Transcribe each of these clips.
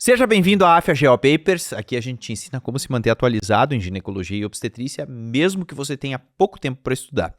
Seja bem-vindo à AFA Geo Papers. Aqui a gente te ensina como se manter atualizado em ginecologia e obstetrícia, mesmo que você tenha pouco tempo para estudar.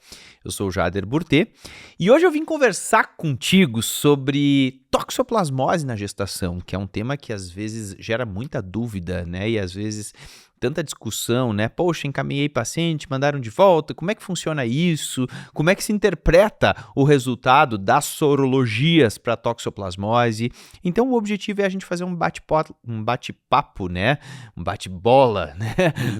Eu sou o Jader Burtê e hoje eu vim conversar contigo sobre toxoplasmose na gestação, que é um tema que às vezes gera muita dúvida, né? E às vezes tanta discussão, né? Poxa, encaminhei paciente, mandaram de volta, como é que funciona isso? Como é que se interpreta o resultado das sorologias para toxoplasmose? Então o objetivo é a gente fazer um bate-papo, né? Um bate-bola, né?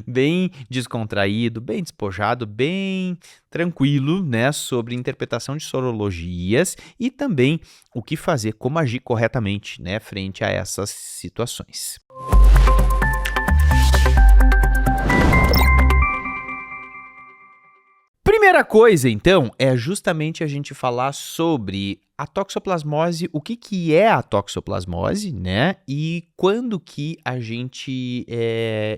Bem descontraído, bem despojado, bem tranquilo, né? Sobre interpretação de sorologias e também o que fazer, como agir corretamente, né? Frente a essas situações. Primeira coisa, então, é justamente a gente falar sobre a toxoplasmose, o que é a toxoplasmose, né? E quando que a gente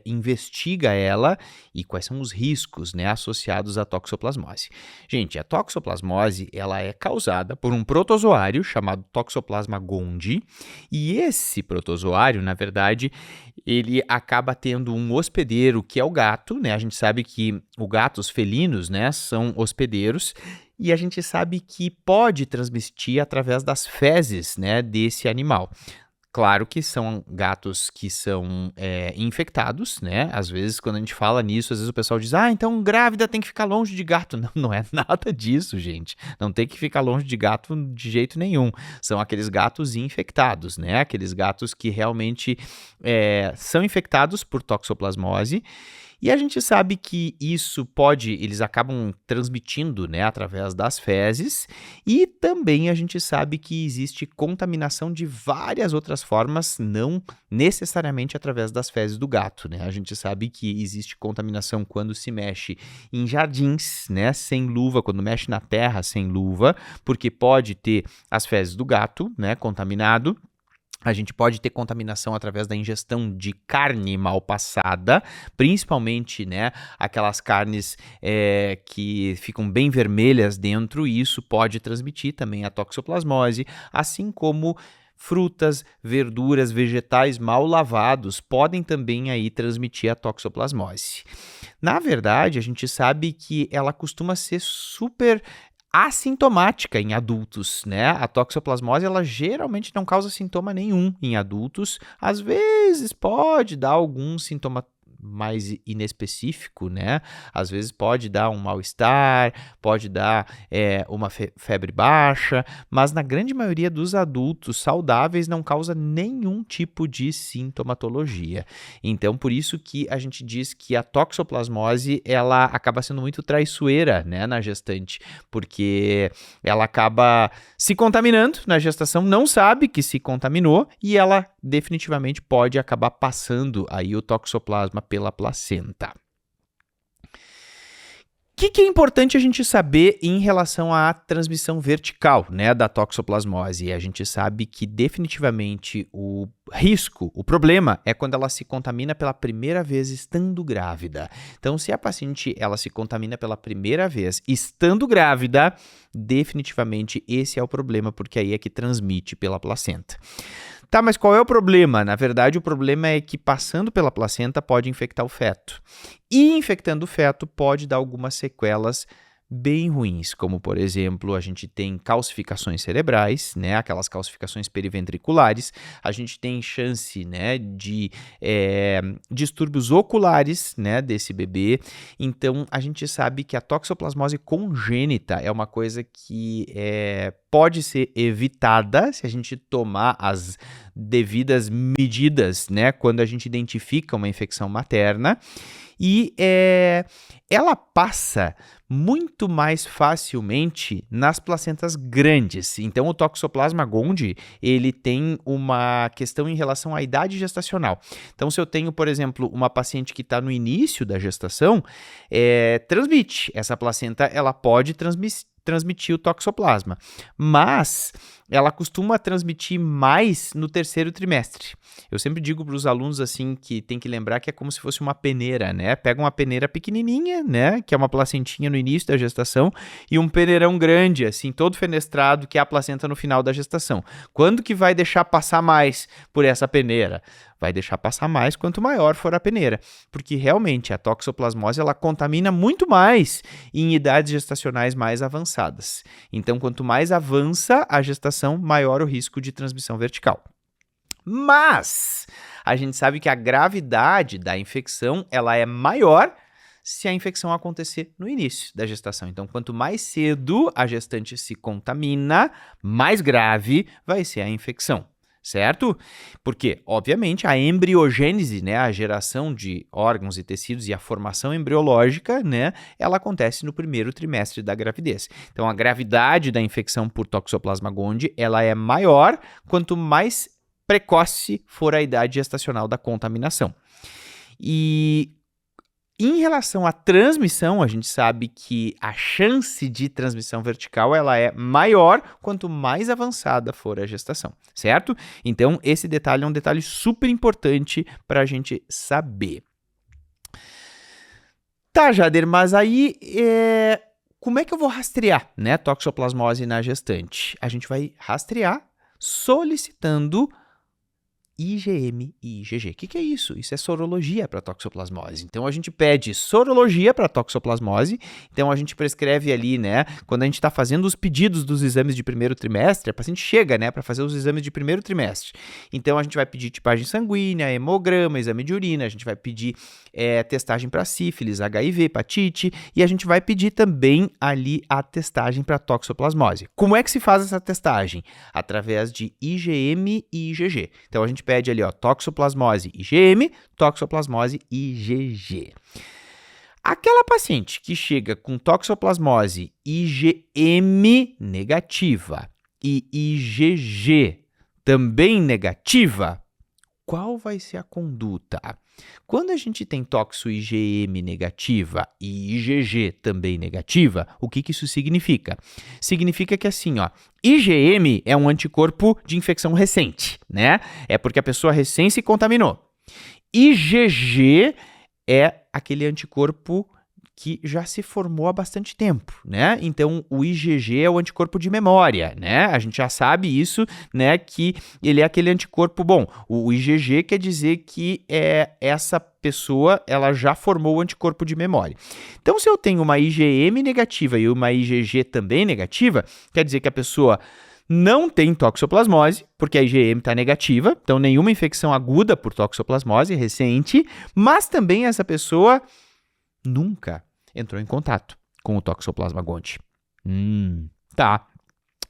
investiga ela e quais são os riscos, né, associados à toxoplasmose. Gente, a toxoplasmose, ela é causada por um protozoário chamado Toxoplasma gondii e esse protozoário, na verdade, ele acaba tendo um hospedeiro que é o gato, né? A gente sabe que os felinos, né, são hospedeiros e a gente sabe que pode transmitir através das fezes, né, desse animal. Claro que são gatos que são infectados, né? Às vezes, quando a gente fala nisso, às vezes o pessoal diz, então grávida tem que ficar longe de gato. Não, não é nada disso, gente. Não tem que ficar longe de gato de jeito nenhum. São aqueles gatos infectados, né? Aqueles gatos que realmente são infectados por toxoplasmose. E a gente sabe que eles acabam transmitindo, né, através das fezes, e também a gente sabe que existe contaminação de várias outras formas, não necessariamente através das fezes do gato, né? A gente sabe que existe contaminação quando se mexe em jardins, né, sem luva, quando mexe na terra sem luva, porque pode ter as fezes do gato, né, contaminado. A gente pode ter contaminação através da ingestão de carne mal passada, principalmente, né, aquelas carnes que ficam bem vermelhas dentro, e isso pode transmitir também a toxoplasmose, assim como frutas, verduras, vegetais mal lavados podem também aí transmitir a toxoplasmose. Na verdade, a gente sabe que ela costuma ser super assintomática em adultos, né? A toxoplasmose, ela geralmente não causa sintoma nenhum em adultos. Às vezes pode dar algum sintoma mais inespecífico, né? Às vezes pode dar um mal-estar, pode dar uma febre baixa, mas na grande maioria dos adultos saudáveis não causa nenhum tipo de sintomatologia. Então, por isso que a gente diz que a toxoplasmose, ela acaba sendo muito traiçoeira, né, na gestante, porque ela acaba se contaminando na gestação, não sabe que se contaminou e ela definitivamente pode acabar passando aí o toxoplasma pela placenta. O que é importante a gente saber em relação à transmissão vertical, né, da toxoplasmose? A gente sabe que definitivamente o problema é quando ela se contamina pela primeira vez estando grávida. Então, se a paciente ela se contamina pela primeira vez estando grávida, definitivamente esse é o problema, porque aí é que transmite pela placenta. Tá, mas qual é o problema? Na verdade, o problema é que passando pela placenta pode infectar o feto. E infectando o feto pode dar algumas sequelas bem ruins, como, por exemplo, a gente tem calcificações cerebrais, né, aquelas calcificações periventriculares, a gente tem chance, né, de distúrbios oculares, né, desse bebê. Então, a gente sabe que a toxoplasmose congênita é uma coisa que pode ser evitada se a gente tomar as devidas medidas, né, quando a gente identifica uma infecção materna. E ela passa muito mais facilmente nas placentas grandes. Então, o Toxoplasma gondii, ele tem uma questão em relação à idade gestacional. Então, se eu tenho, por exemplo, uma paciente que está no início da gestação, transmite. Essa placenta, ela pode transmitir o toxoplasma, mas ela costuma transmitir mais no terceiro trimestre. Eu sempre digo para os alunos assim que tem que lembrar que é como se fosse uma peneira, né? Pega uma peneira pequenininha, né, que é uma placentinha no início da gestação, e um peneirão grande, assim, todo fenestrado, que é a placenta no final da gestação. Quando que vai deixar passar mais por essa peneira? Vai deixar passar mais quanto maior for a peneira, porque realmente a toxoplasmose ela contamina muito mais em idades gestacionais mais avançadas. Então, quanto mais avança a gestação, maior o risco de transmissão vertical. Mas a gente sabe que a gravidade da infecção ela é maior se a infecção acontecer no início da gestação. Então, quanto mais cedo a gestante se contamina, mais grave vai ser a infecção. Certo? Porque, obviamente, a embriogênese, né, a geração de órgãos e tecidos e a formação embriológica, né, ela acontece no primeiro trimestre da gravidez. Então, a gravidade da infecção por Toxoplasma gondii, ela é maior quanto mais precoce for a idade gestacional da contaminação. E em relação à transmissão, a gente sabe que a chance de transmissão vertical ela é maior quanto mais avançada for a gestação, certo? Então, esse detalhe é um detalhe super importante para a gente saber. Tá, Jader, mas aí como é que eu vou rastrear, né, toxoplasmose na gestante? A gente vai rastrear solicitando IgM e IgG. O que é isso? Isso é sorologia para toxoplasmose. Então, a gente pede sorologia para toxoplasmose. Então, a gente prescreve ali, né? Quando a gente está fazendo os pedidos dos exames de primeiro trimestre, a paciente chega, né, para fazer os exames de primeiro trimestre. Então, a gente vai pedir tipagem sanguínea, hemograma, exame de urina, a gente vai pedir testagem para sífilis, HIV, hepatite, e a gente vai pedir também ali a testagem para toxoplasmose. Como é que se faz essa testagem? Através de IgM e IgG. Então, a gente pede ali, ó, toxoplasmose IgM, toxoplasmose IgG. Aquela paciente que chega com toxoplasmose IgM negativa e IgG também negativa, qual vai ser a conduta? Quando a gente tem toxo IgM negativa e IgG também negativa, o que isso significa? Significa que assim, ó, IgM é um anticorpo de infecção recente, né? É porque a pessoa recém se contaminou. IgG é aquele anticorpo que já se formou há bastante tempo, né? Então, o IgG é o anticorpo de memória, né? A gente já sabe isso, né? Que ele é aquele anticorpo, bom, o IgG quer dizer que essa pessoa, ela já formou o anticorpo de memória. Então, se eu tenho uma IgM negativa e uma IgG também negativa, quer dizer que a pessoa não tem toxoplasmose, porque a IgM está negativa, então nenhuma infecção aguda por toxoplasmose recente, mas também essa pessoa nunca entrou em contato com o Toxoplasma gondii. Tá.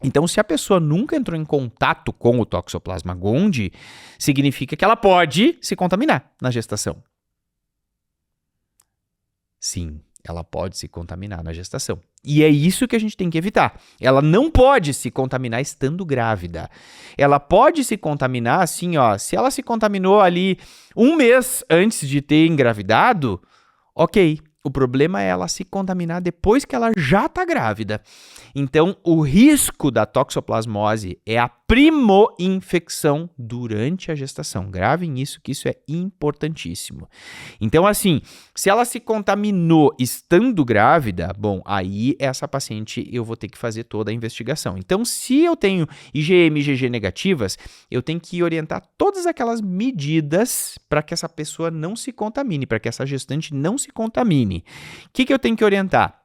Então, se a pessoa nunca entrou em contato com o Toxoplasma gondii, significa que ela pode se contaminar na gestação. Sim, ela pode se contaminar na gestação. E é isso que a gente tem que evitar. Ela não pode se contaminar estando grávida. Ela pode se contaminar assim, ó, se ela se contaminou ali 1 mês antes de ter engravidado, ok. O problema é ela se contaminar depois que ela já está grávida. Então, o risco da toxoplasmose é a primo-infecção durante a gestação. Gravem isso, que isso é importantíssimo. Então, assim, se ela se contaminou estando grávida, bom, aí essa paciente eu vou ter que fazer toda a investigação. Então, se eu tenho IgM e IgG negativas, eu tenho que orientar todas aquelas medidas para que essa pessoa não se contamine, para que essa gestante não se contamine. O que eu tenho que orientar?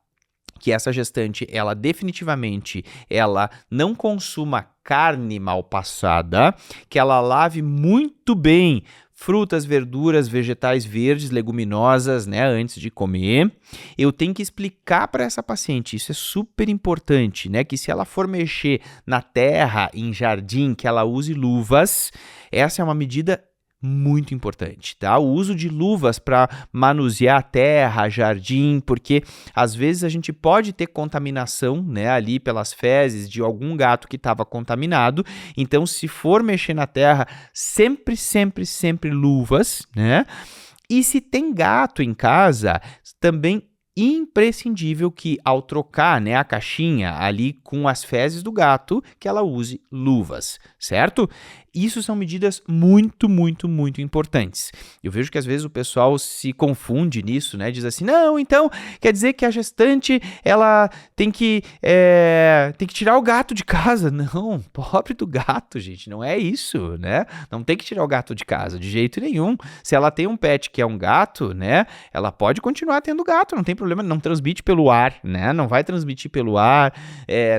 Que essa gestante, ela definitivamente, ela não consuma carne mal passada, que ela lave muito bem frutas, verduras, vegetais verdes, leguminosas, né, antes de comer. Eu tenho que explicar para essa paciente, isso é super importante, né, que se ela for mexer na terra, em jardim, que ela use luvas. Essa é uma medida muito importante, tá? O uso de luvas para manusear a terra, jardim, porque às vezes a gente pode ter contaminação, né, ali pelas fezes de algum gato que estava contaminado. Então, se for mexer na terra, sempre luvas, né? E se tem gato em casa, também imprescindível que ao trocar, né, a caixinha ali com as fezes do gato, que ela use luvas, certo? Isso são medidas muito, muito, muito importantes. Eu vejo que às vezes o pessoal se confunde nisso, né? Diz assim, não, então quer dizer que a gestante, ela tem que tirar o gato de casa. Não, pobre do gato, gente, não é isso, né? Não tem que tirar o gato de casa, de jeito nenhum. Se ela tem um pet que é um gato, né? Ela pode continuar tendo gato, não tem problema, não transmite pelo ar, né? Não vai transmitir pelo ar,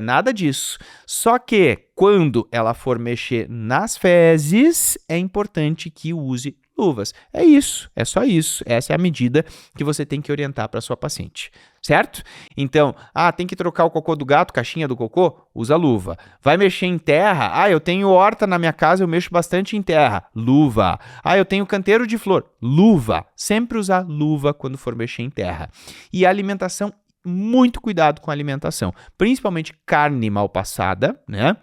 nada disso. Só que quando ela for mexer nas fezes, é importante que use luvas. É isso, é só isso. Essa é a medida que você tem que orientar para sua paciente, certo? Então, tem que trocar o cocô do gato, caixinha do cocô? Usa luva. Vai mexer em terra? Eu tenho horta na minha casa, eu mexo bastante em terra. Luva. Eu tenho canteiro de flor. Luva. Sempre usar luva quando for mexer em terra. E a alimentação, muito cuidado com a alimentação, principalmente carne mal passada, né?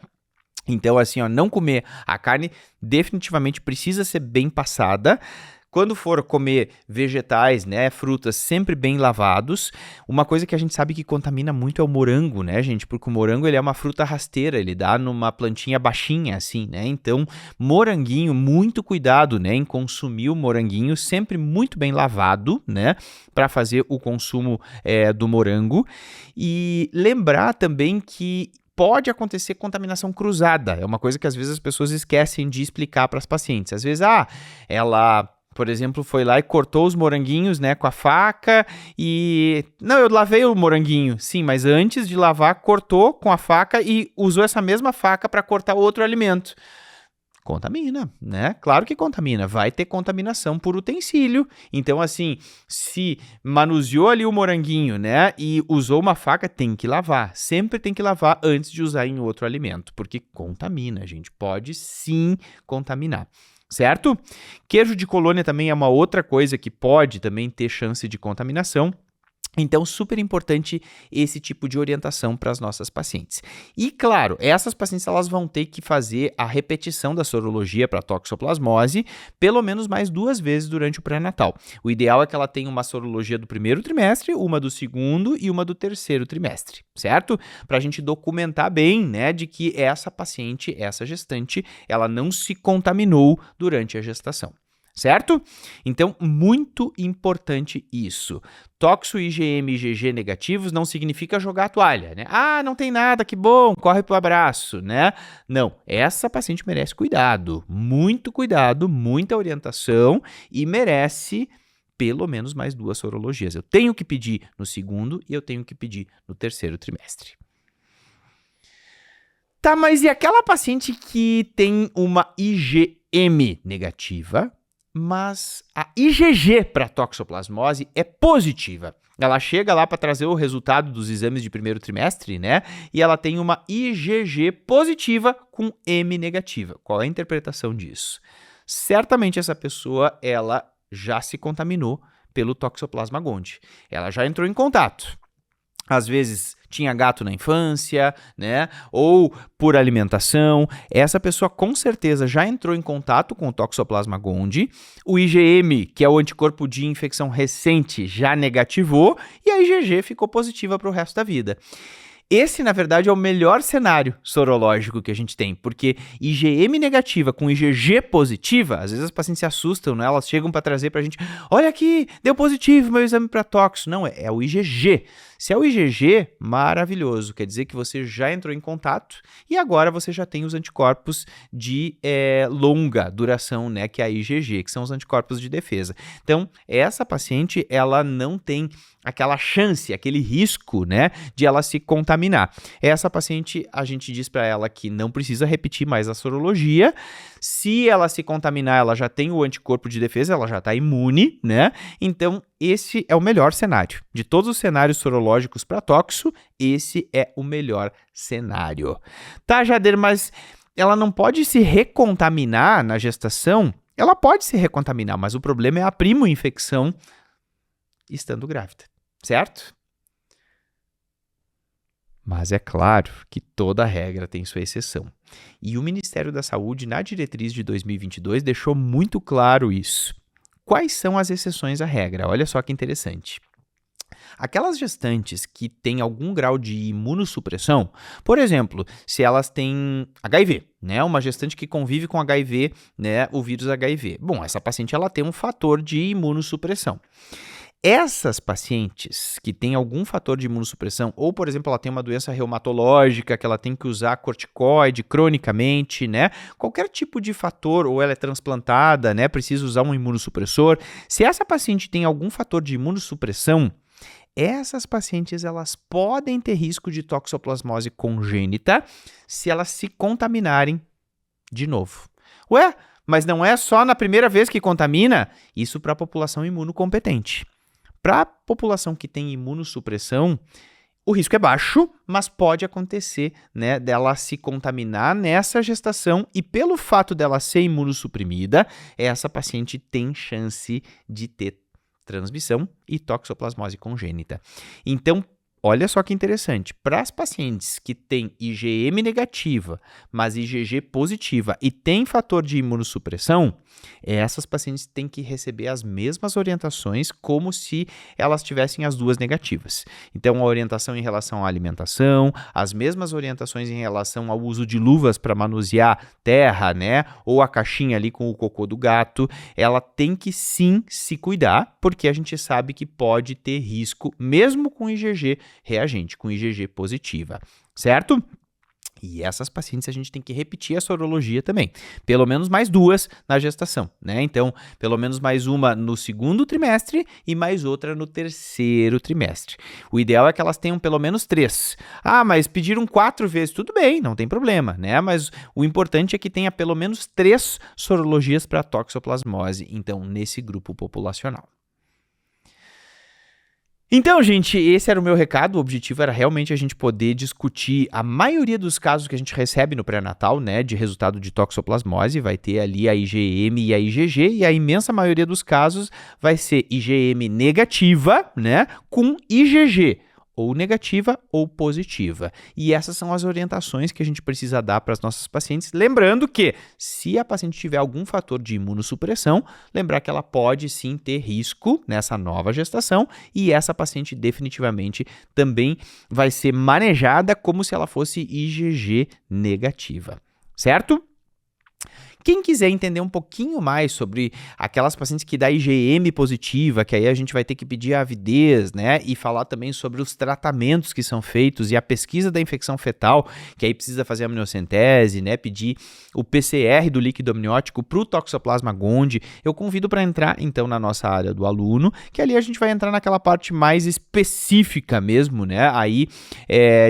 Então, assim, não comer a carne definitivamente precisa ser bem passada. Quando for comer vegetais, né, frutas, sempre bem lavados. Uma coisa que a gente sabe que contamina muito é o morango, né, gente? Porque o morango, ele é uma fruta rasteira, ele dá numa plantinha baixinha, assim, né? Então, moranguinho, muito cuidado, né, em consumir o moranguinho, sempre muito bem lavado, né, para fazer o consumo do morango. E lembrar também que pode acontecer contaminação cruzada. É uma coisa que às vezes as pessoas esquecem de explicar para as pacientes. Às vezes, ela, por exemplo, foi lá e cortou os moranguinhos, né, com a faca e... Não, eu lavei o moranguinho. Sim, mas antes de lavar, cortou com a faca e usou essa mesma faca para cortar outro alimento. Contamina, né? Claro que contamina, vai ter contaminação por utensílio. Então, assim, se manuseou ali o moranguinho, né, e usou uma faca, tem que lavar. Sempre tem que lavar antes de usar em outro alimento, porque contamina, gente. Pode sim contaminar, certo? Queijo de colônia também é uma outra coisa que pode também ter chance de contaminação. Então, super importante esse tipo de orientação para as nossas pacientes. E, claro, essas pacientes elas vão ter que fazer a repetição da sorologia para toxoplasmose pelo menos mais 2 vezes durante o pré-natal. O ideal é que ela tenha uma sorologia do primeiro trimestre, uma do segundo e uma do terceiro trimestre, certo? Para a gente documentar bem, né, de que essa paciente, essa gestante, ela não se contaminou durante a gestação. Certo? Então, muito importante isso. Toxo, IgM e IgG negativos não significa jogar a toalha, né? Não tem nada, que bom, corre pro abraço, né? Não, essa paciente merece cuidado, muito cuidado, muita orientação e merece pelo menos mais 2 sorologias. Eu tenho que pedir no segundo e eu tenho que pedir no terceiro trimestre. Tá, mas e aquela paciente que tem uma IgM negativa, mas a IgG para toxoplasmose é positiva? Ela chega lá para trazer o resultado dos exames de primeiro trimestre, né? E ela tem uma IgG positiva com M negativa. Qual é a interpretação disso? Certamente essa pessoa, ela já se contaminou pelo Toxoplasma gondii. Ela já entrou em contato. Às vezes tinha gato na infância, né? Ou por alimentação. Essa pessoa com certeza já entrou em contato com o Toxoplasma gondii. O IgM, que é o anticorpo de infecção recente, já negativou e a IgG ficou positiva para o resto da vida. Esse, na verdade, é o melhor cenário sorológico que a gente tem, porque IgM negativa com IgG positiva, às vezes as pacientes se assustam, né? Elas chegam para trazer para a gente, olha aqui, deu positivo meu exame para toxo. Não, é o IgG. Se é o IgG, maravilhoso, quer dizer que você já entrou em contato e agora você já tem os anticorpos de longa duração, né, que é a IgG, que são os anticorpos de defesa. Então, essa paciente, ela não tem aquela chance, aquele risco, né, de ela se contaminar. Essa paciente, a gente diz para ela que não precisa repetir mais a sorologia. Se ela se contaminar, ela já tem o anticorpo de defesa, ela já está imune, né? Então, esse é o melhor cenário. De todos os cenários sorológicos para toxo, esse é o melhor cenário. Tá, Jader, mas ela não pode se recontaminar na gestação? Ela pode se recontaminar, mas o problema é a primo-infecção estando grávida, certo? Mas é claro que toda regra tem sua exceção. E o Ministério da Saúde, na diretriz de 2022, deixou muito claro isso. Quais são as exceções à regra? Olha só que interessante. aquelas gestantes que têm algum grau de imunossupressão, por exemplo, se elas têm HIV, né, uma gestante que convive com HIV, né, o vírus HIV. Bom, essa paciente ela tem um fator de imunossupressão. Essas pacientes que têm algum fator de imunossupressão, ou, por exemplo, ela tem uma doença reumatológica, que ela tem que usar corticoide cronicamente, né? Qualquer tipo de fator, ou ela é transplantada, né? Precisa usar um imunossupressor. Se essa paciente tem algum fator de imunossupressão, essas pacientes elas podem ter risco de toxoplasmose congênita se elas se contaminarem de novo. Ué, mas não é só na primeira vez que contamina? Isso para a população imunocompetente. Para a população que tem imunossupressão, o risco é baixo, mas pode acontecer, né, dela se contaminar nessa gestação e pelo fato dela ser imunossuprimida, essa paciente tem chance de ter transmissão e toxoplasmose congênita. Então, olha só que interessante, para as pacientes que têm IgM negativa, mas IgG positiva e têm fator de imunossupressão, essas pacientes têm que receber as mesmas orientações como se elas tivessem as duas negativas. Então, a orientação em relação à alimentação, as mesmas orientações em relação ao uso de luvas para manusear terra, né, ou a caixinha ali com o cocô do gato, ela tem que sim se cuidar, porque a gente sabe que pode ter risco, mesmo com IgG reagente, com IgG positiva, certo? E essas pacientes a gente tem que repetir a sorologia também, pelo menos mais 2 na gestação, né? Então, pelo menos mais uma no segundo trimestre e mais outra no terceiro trimestre. O ideal é que elas tenham pelo menos 3. Ah, mas pediram 4 vezes, tudo bem, não tem problema, né? Mas o importante é que tenha pelo menos 3 sorologias para toxoplasmose, então, nesse grupo populacional. Então, gente, esse era o meu recado. O objetivo era realmente a gente poder discutir a maioria dos casos que a gente recebe no pré-natal, né, de resultado de toxoplasmose. Vai ter ali a IgM e a IgG, e a imensa maioria dos casos vai ser IgM negativa, né, com IgG. Ou negativa ou positiva. E essas são as orientações que a gente precisa dar para as nossas pacientes. Lembrando que, se a paciente tiver algum fator de imunossupressão, lembrar que ela pode sim ter risco nessa nova gestação e essa paciente definitivamente também vai ser manejada como se ela fosse IgG negativa. Certo? Quem quiser entender um pouquinho mais sobre aquelas pacientes que dá IgM positiva, que aí a gente vai ter que pedir a avidez, né? E falar também sobre os tratamentos que são feitos e a pesquisa da infecção fetal, que aí precisa fazer a amniocentese, né? Pedir o PCR do líquido amniótico para o Toxoplasma gondii. Eu convido para entrar, então, na nossa área do aluno, que ali a gente vai entrar naquela parte mais específica mesmo, né? Aí,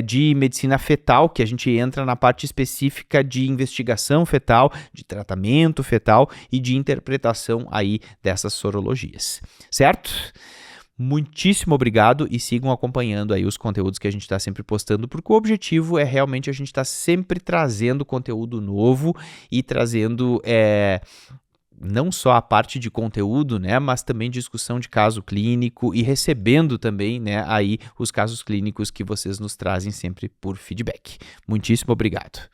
de medicina fetal, que a gente entra na parte específica de investigação fetal, de tratamento fetal e de interpretação aí dessas sorologias, certo? Muitíssimo obrigado e sigam acompanhando aí os conteúdos que a gente está sempre postando, porque o objetivo é realmente a gente estar sempre trazendo conteúdo novo e trazendo não só a parte de conteúdo, né, mas também discussão de caso clínico e recebendo também, né, aí os casos clínicos que vocês nos trazem sempre por feedback. Muitíssimo obrigado.